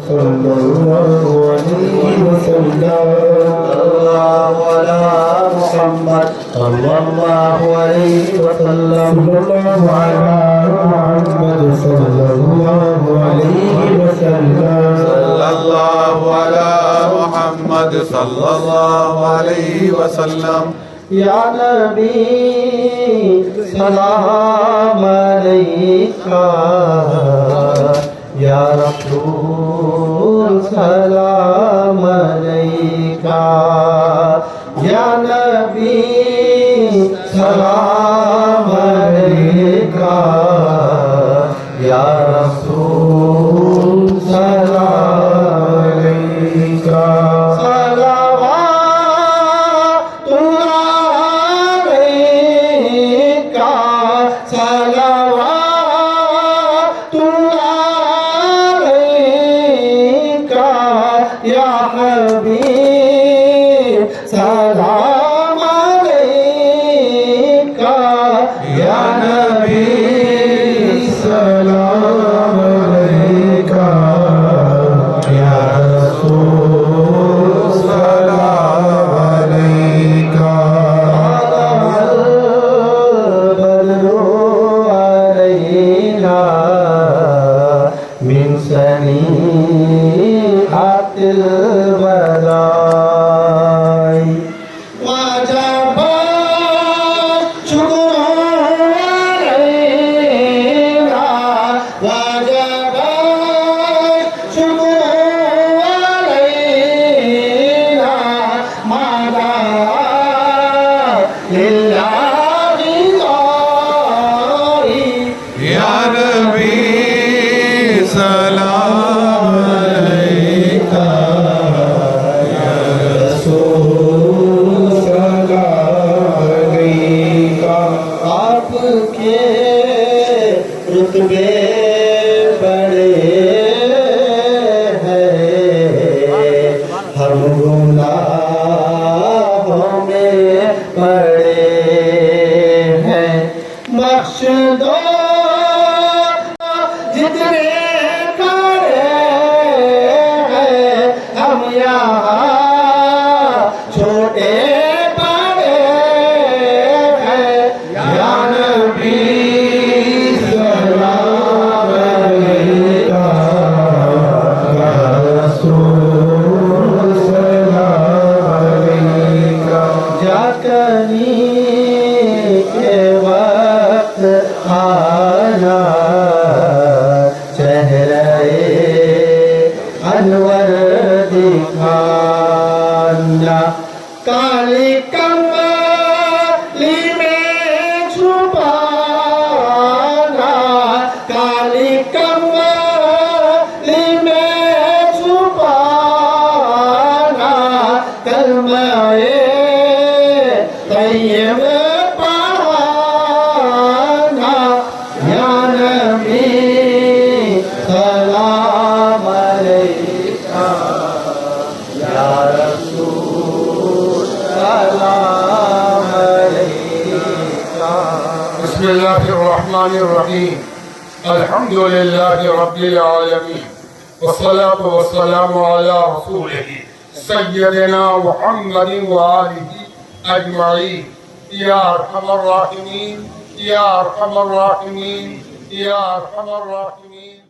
صلى الله عليه وسلم الله على محمد صلى الله عليه وسلم صلى الله على محمد صلى الله عليه وسلم صلى الله على محمد صلى الله عليه وسلم يا نبي سلام عليك يا رسول سلام عليك يا نبي سلام عليك يا رسول سلام عليك صلوات الله عليك صلوات الله عليك يا حبيب سلام عليك يا نبي سلام عليك يا رسول سلام عليك البدر علينا من سنيئة البلاء وجب شكر علينا وجب شكر علينا ما لله غاري يا نبي سلام عليك يا رسول सलाम अलैका आपके रुतबे बड़े हैं हम गुनाहों में पड़े हैं बख्श दो जितने खड़े हैं हम यहाँ छोटे बड़े हैं या नबी सलाम अलैका या रसूल सलाम अलैका जाकनी के वक्त आना चेहरे अनवर दिखाना काली कमली में छुपाना काली कमली में छुपाना कलमाए तैयब पढ़ाना या नबी सलाम अलैका या रसूल सलाम अलैका बिस्मिल्लाहिर्रहमानिर्रहीम अल्हम्दुलिल्लाहि रब्बिल आलमीन वस्सलातु वस्सलामु अला रसूलिहि सय्यदिना मुहम्मदिन व आलिहि अजमईन या अरहमर राहिमीन या अरहमर राहिमीन या अरहमर राहिमीन।